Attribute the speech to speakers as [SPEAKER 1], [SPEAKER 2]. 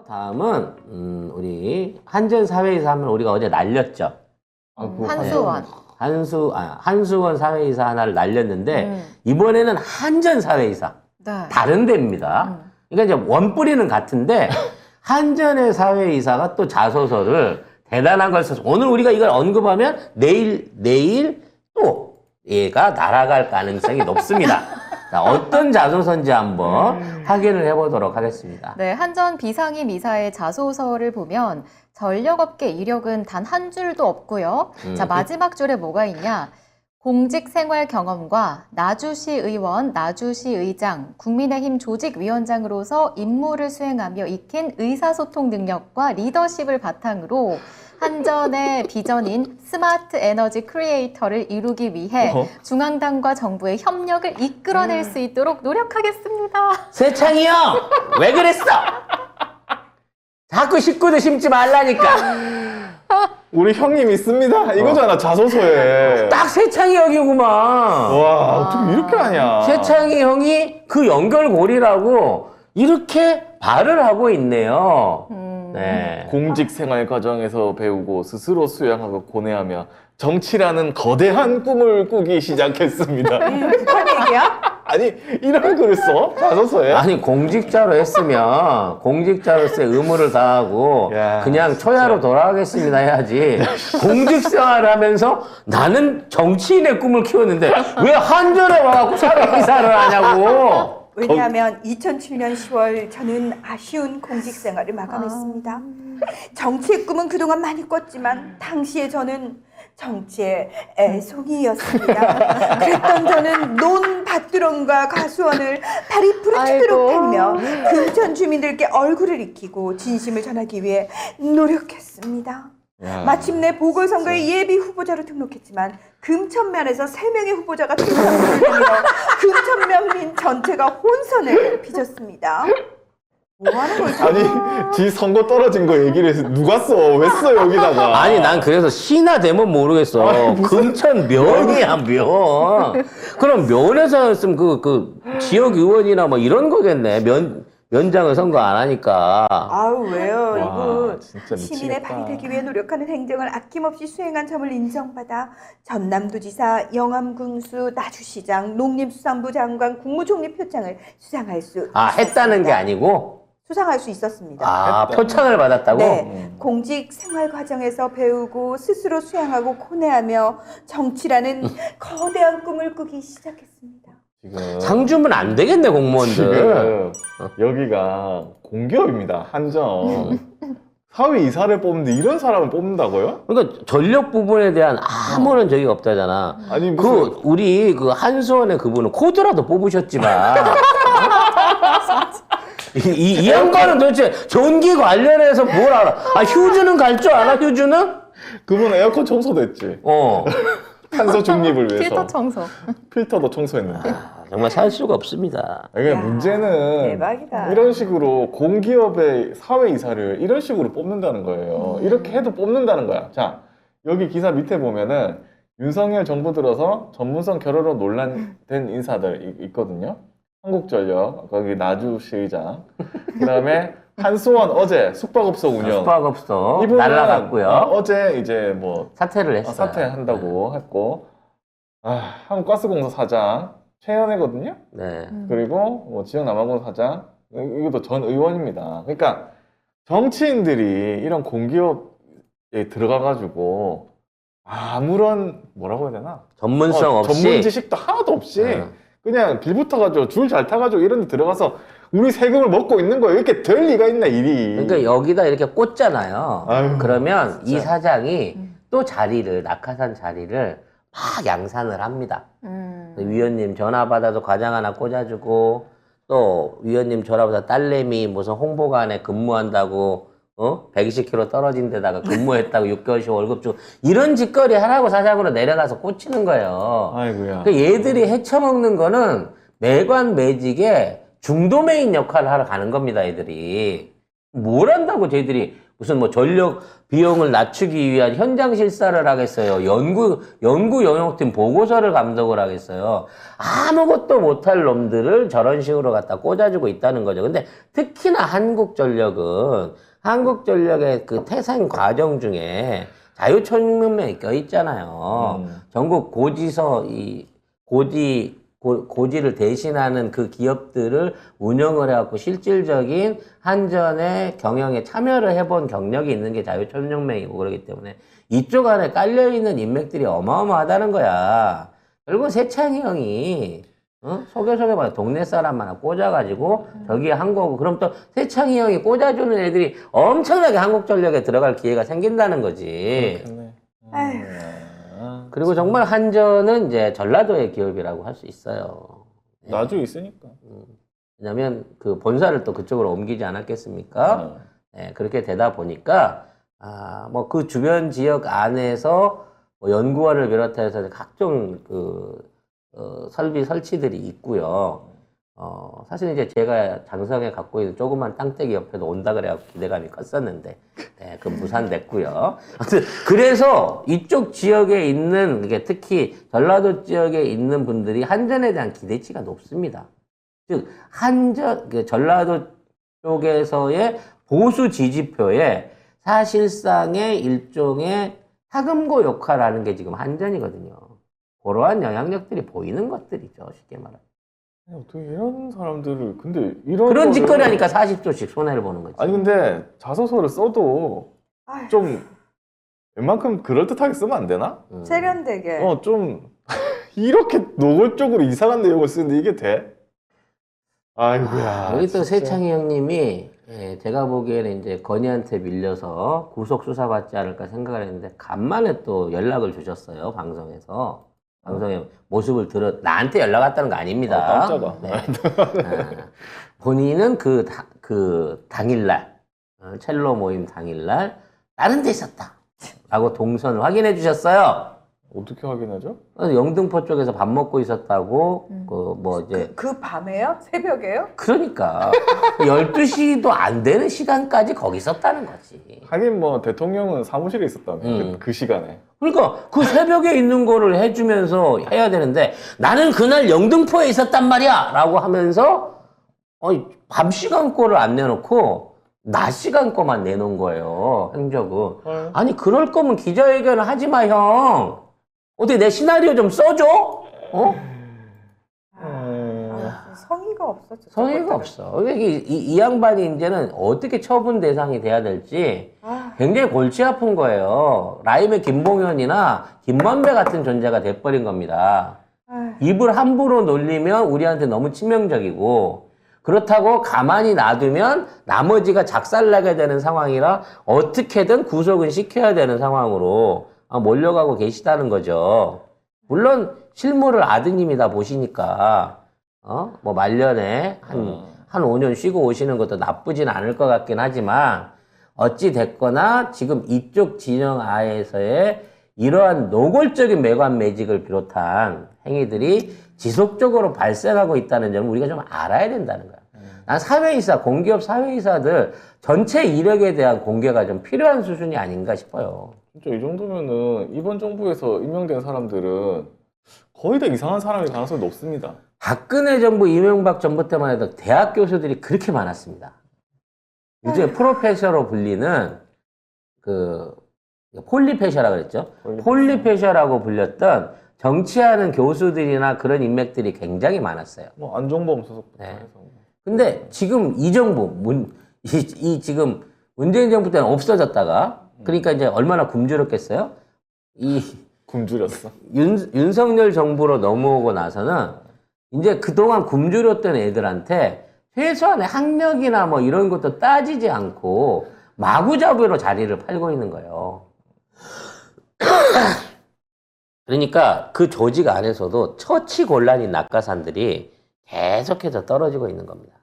[SPEAKER 1] 다음은 우리 한전 사회이사 하면 우리가 어제 날렸죠.
[SPEAKER 2] 한수원.
[SPEAKER 1] 한수원 사회이사 하나를 날렸는데 이번에는 한전 사회이사.
[SPEAKER 2] 네.
[SPEAKER 1] 다른 데입니다. 그러니까 이제 원뿌리는 같은데 한전의 사회이사가 또 자소서를 대단한 걸 써서 오늘 우리가 이걸 언급하면 내일 또 얘가 날아갈 가능성이 높습니다. 자, 어떤 자소서인지 한번 확인을 해보도록 하겠습니다.
[SPEAKER 2] 네, 한전 비상임 이사의 자소서를 보면 전력업계 이력은 단 한 줄도 없고요. 자, 마지막 줄에 뭐가 있냐? 공직 생활 경험과 나주시 의원, 나주시 의장, 국민의힘 조직위원장으로서 임무를 수행하며 익힌 의사소통 능력과 리더십을 바탕으로 한전의 비전인 스마트 에너지 크리에이터를 이루기 위해 중앙당과 정부의 협력을 이끌어낼 수 있도록 노력하겠습니다.
[SPEAKER 1] 세창이 형! 왜 그랬어? 자꾸 식구도 심지 말라니까.
[SPEAKER 3] 우리 형님 있습니다. 이거잖아, 자소서에.
[SPEAKER 1] 딱 세창이 형이구만.
[SPEAKER 3] 와, 어떻게 이렇게 하냐.
[SPEAKER 1] 세창이 형이 그 연결고리라고 이렇게 말을 하고 있네요. 네.
[SPEAKER 3] 공직 생활 과정에서 배우고 스스로 수양하고 고뇌하며 정치라는 거대한 꿈을 꾸기 시작했습니다.
[SPEAKER 4] 무슨 얘기야?
[SPEAKER 3] 아니, 이런 글을 써? 자소서에?
[SPEAKER 1] 아니 공직자로 했으면 공직자로서의 의무를 다하고
[SPEAKER 3] 야,
[SPEAKER 1] 그냥 초야로 돌아가겠습니다 해야지. 공직생활을 하면서 나는 정치인의 꿈을 키웠는데 왜 한전에 와갖고 사회이사를 하냐고.
[SPEAKER 4] 왜냐하면 2007년 10월 저는 아쉬운 공직 생활을 마감했습니다. 정치의 꿈은 그동안 많이 꿨지만 당시에 저는 정치의 애송이였습니다. 그랬던 저는 논밭두렁과 가수원을 발이 부르치도록 달며 금천 주민들께 얼굴을 익히고 진심을 전하기 위해 노력했습니다.
[SPEAKER 3] 야,
[SPEAKER 4] 마침내 보궐선거에 예비 후보자로 등록했지만 금천면에서 3명의 후보자가 등록을 돌리며 금천면민 전체가 혼선을 빚었습니다. 뭐 하는 거지?
[SPEAKER 3] 아니, 지 선거 떨어진 거 얘기를 해서 누가 써? 왜 써, 여기다가?
[SPEAKER 1] 아니 난 그래서 시나 되면 모르겠어.
[SPEAKER 3] 아니,
[SPEAKER 1] 금천 면이야 면. 그럼 면에서 했으면 그 지역 의원이나 뭐 이런 거겠네. 면장을 선거 안 하니까.
[SPEAKER 4] 아우 왜요?
[SPEAKER 3] 와,
[SPEAKER 4] 이분
[SPEAKER 3] 진짜
[SPEAKER 4] 시민의
[SPEAKER 3] 미치겠다.
[SPEAKER 4] 발이 되기 위해 노력하는 행정을 아낌없이 수행한 점을 인정받아 전남도지사, 영암군수, 나주시장, 농림수산부 장관, 국무총리 표창을 수상할 수
[SPEAKER 1] 했다는 게
[SPEAKER 4] 있었습니다.
[SPEAKER 1] 아니고.
[SPEAKER 4] 수상할 수 있었습니다.
[SPEAKER 1] 했다. 표창을 받았다고?
[SPEAKER 4] 네, 공직 생활 과정에서 배우고 스스로 수양하고 고뇌하며 정치라는 거대한 꿈을 꾸기 시작했습니다.
[SPEAKER 3] 지금.
[SPEAKER 1] 상주면 안 되겠네 공무원들.
[SPEAKER 3] 지금 여기가 공기업입니다. 한전. 사회이사를 뽑는데 이런 사람을 뽑는다고요?
[SPEAKER 1] 그러니까 전력 부분에 대한 아무런 적이 없다잖아.
[SPEAKER 3] 아니, 무슨.
[SPEAKER 1] 우리 한수원의 그분은 코드라도 뽑으셨지만. 이 양반은 도대체 전기 관련해서 뭘 알아? 휴즈는 갈 줄 알아, 휴즈는?
[SPEAKER 3] 그분 에어컨 청소도 했지. 탄소 중립을 위해서.
[SPEAKER 2] 필터 청소.
[SPEAKER 3] 필터도 청소했는데.
[SPEAKER 1] 정말 살 수가 없습니다.
[SPEAKER 3] 그러니까 문제는
[SPEAKER 4] 대박이다.
[SPEAKER 3] 이런 식으로 공기업의 사회이사를 이런 식으로 뽑는다는 거예요. 이렇게 해도 뽑는다는 거야. 자, 여기 기사 밑에 보면은 윤석열 정부 들어서 전문성 결여로 논란된 인사들 있거든요. 한국전력, 거기 나주시의장, 그 다음에 한수원 어제 숙박업소 운영.
[SPEAKER 1] 숙박업소
[SPEAKER 3] 이분은
[SPEAKER 1] 날라갔고요.
[SPEAKER 3] 어제 이제 뭐
[SPEAKER 1] 사퇴를 했어요.
[SPEAKER 3] 사퇴한다고 했고, 한국가스공사 사장 최연애거든요.
[SPEAKER 1] 네.
[SPEAKER 3] 그리고 뭐 지역남아공 사장, 이것도 전 의원입니다. 그러니까 정치인들이 이런 공기업에 들어가가지고 아무런 뭐라고 해야 되나?
[SPEAKER 1] 전문성 없이.
[SPEAKER 3] 전문 지식도 하나도 없이 그냥 빌붙어가지고 줄 잘 타가지고 이런 데 들어가서 우리 세금을 먹고 있는 거예요. 이렇게 될 리가 있나 일이.
[SPEAKER 1] 그러니까 여기다 이렇게 꽂잖아요.
[SPEAKER 3] 아유,
[SPEAKER 1] 그러면 이
[SPEAKER 3] 진짜.
[SPEAKER 1] 사장이 또 낙하산 자리를 막 양산을 합니다. 위원님 전화 받아서 과장 하나 꽂아주고 또 위원님 전화 받아 딸내미 무슨 홍보관에 근무한다고 120km 떨어진 데다가 근무했다고 6개월씩 월급 주고 이런 짓거리 하라고 사장으로 내려가서 꽂히는 거예요.
[SPEAKER 3] 아이고야.
[SPEAKER 1] 그러니까 얘들이 헤쳐먹는 거는 매관 매직에 중도메인 역할을 하러 가는 겁니다, 애들이. 뭘 한다고 쟤들이 무슨 뭐 전력 비용을 낮추기 위한 현장 실사를 하겠어요. 연구 영역팀 보고서를 감독을 하겠어요. 아무것도 못할 놈들을 저런 식으로 갖다 꽂아주고 있다는 거죠. 근데 특히나 한국전력은 한국전력의 그 태생 과정 중에 자유총연맹이 껴있잖아요. 전국 고지서 고지를 대신하는 그 기업들을 운영을 해갖고 실질적인 한전의 경영에 참여를 해본 경력이 있는 게 자유총연맹이고 그러기 때문에 이쪽 안에 깔려있는 인맥들이 어마어마하다는 거야. 결국 세창희 형이 속여 봐 동네 사람 하나 꽂아가지고 저기에 한 거고 그럼 또 세창희 형이 꽂아주는 애들이 엄청나게 한국전력에 들어갈 기회가 생긴다는 거지.
[SPEAKER 3] 그렇겠네.
[SPEAKER 4] 아휴.
[SPEAKER 1] 그리고 정말 한전은 이제 전라도의 기업이라고 할 수 있어요.
[SPEAKER 3] 나주 있으니까.
[SPEAKER 1] 왜냐면 그 본사를 또 그쪽으로 옮기지 않았겠습니까? 네, 그렇게 되다 보니까 뭐 그 주변 지역 안에서 뭐 연구원을 비롯해서 각종 설비 설치들이 있고요. 사실 이제 제가 장성에 갖고 있는 조그만 땅떼기 옆에도 온다 그래갖고 기대감이 컸었는데, 네, 그 무산됐고요. 아무튼 그래서 이쪽 지역에 있는, 이게 특히 전라도 지역에 있는 분들이 한전에 대한 기대치가 높습니다. 즉, 전라도 쪽에서의 보수 지지표에 사실상의 일종의 사금고 역할을 하는 게 지금 한전이거든요. 그러한 영향력들이 보이는 것들이죠, 쉽게 말하면.
[SPEAKER 3] 어떻게 이런 사람들을 근데 이런
[SPEAKER 1] 그런
[SPEAKER 3] 거를-
[SPEAKER 1] 짓거리 하니까 40조씩 손해를 보는 거지.
[SPEAKER 3] 아니 근데 자소서를 써도
[SPEAKER 4] 아휴.
[SPEAKER 3] 좀 웬만큼 그럴듯하게 쓰면 안 되나?
[SPEAKER 4] 세련되게.
[SPEAKER 3] 좀 이렇게 노골적으로 이상한 내용을 쓰는데 이게 돼? 아이고야.
[SPEAKER 1] 여기 또
[SPEAKER 3] 진짜.
[SPEAKER 1] 세창희 형님이 제가 보기에는 이제 건희한테 밀려서 구속 수사 받지 않을까 생각을 했는데 간만에 또 연락을 주셨어요, 방송에서. 방송의 모습을 나한테 연락 왔다는 거 아닙니다.
[SPEAKER 3] 깜짝아.
[SPEAKER 1] 네. 본인은 그 당일날, 첼로 모임 당일날 다른 데 있었다 라고 동선을 확인해 주셨어요.
[SPEAKER 3] 어떻게 확인하죠?
[SPEAKER 1] 영등포 쪽에서 밥 먹고 있었다고,
[SPEAKER 4] 그 밤에요? 새벽에요?
[SPEAKER 1] 그러니까 12시도 안 되는 시간까지 거기 있었다는 거지.
[SPEAKER 3] 하긴 뭐 대통령은 사무실에 있었다며 그 시간에.
[SPEAKER 1] 그러니까 그 새벽에 있는 거를 해주면서 해야 되는데 나는 그날 영등포에 있었단 말이야 라고 하면서 밤 시간 거를 안 내놓고 낮 시간 거만 내놓은 거예요, 행적은. 아니 그럴 거면 기자회견을 하지 마, 형. 어떻게 내 시나리오 좀 써줘?
[SPEAKER 4] 성의가 없어. 진짜.
[SPEAKER 1] 성의가 없어. 이 양반이 이제는 어떻게 처분 대상이 돼야 될지 굉장히 골치 아픈 거예요. 라임의 김봉현이나 김만배 같은 존재가 돼버린 겁니다. 입을 함부로 놀리면 우리한테 너무 치명적이고, 그렇다고 가만히 놔두면 나머지가 작살나게 되는 상황이라 어떻게든 구속은 시켜야 되는 상황으로 몰려가고 계시다는 거죠. 물론 실무를 아드님이 다 보시니까 뭐 말년에 한 5년 쉬고 오시는 것도 나쁘진 않을 것 같긴 하지만, 어찌 됐거나 지금 이쪽 진영 하에서의 이러한 노골적인 매관 매직을 비롯한 행위들이 지속적으로 발생하고 있다는 점을 우리가 좀 알아야 된다는 거야. 난 사회이사, 공기업 사회이사들 전체 이력에 대한 공개가 좀 필요한 수준이 아닌가 싶어요.
[SPEAKER 3] 진짜 이 정도면은 이번 정부에서 임명된 사람들은 거의 다 이상한 사람일 가능성이 높습니다.
[SPEAKER 1] 박근혜 정부, 이명박 정부 때만 해도 대학 교수들이 그렇게 많았습니다. 요즘에 프로페셔로 불리는 폴리페셔라 그랬죠. 폴리페셔라고 불렸던 정치하는 교수들이나 그런 인맥들이 굉장히 많았어요.
[SPEAKER 3] 뭐 안종범 소속부터
[SPEAKER 1] 네.
[SPEAKER 3] 해서.
[SPEAKER 1] 근데 지금 이 정부, 지금 문재인 정부 때는 없어졌다가, 그러니까 이제 얼마나 굶주렸겠어요?
[SPEAKER 3] 굶주렸어.
[SPEAKER 1] 윤석열 정부로 넘어오고 나서는 이제 그동안 굶주렸던 애들한테 최소한의 학력이나 뭐 이런 것도 따지지 않고 마구잡이로 자리를 팔고 있는 거예요. 그러니까 그 조직 안에서도 처치곤란인 낙하산들이 계속해서 떨어지고 있는 겁니다.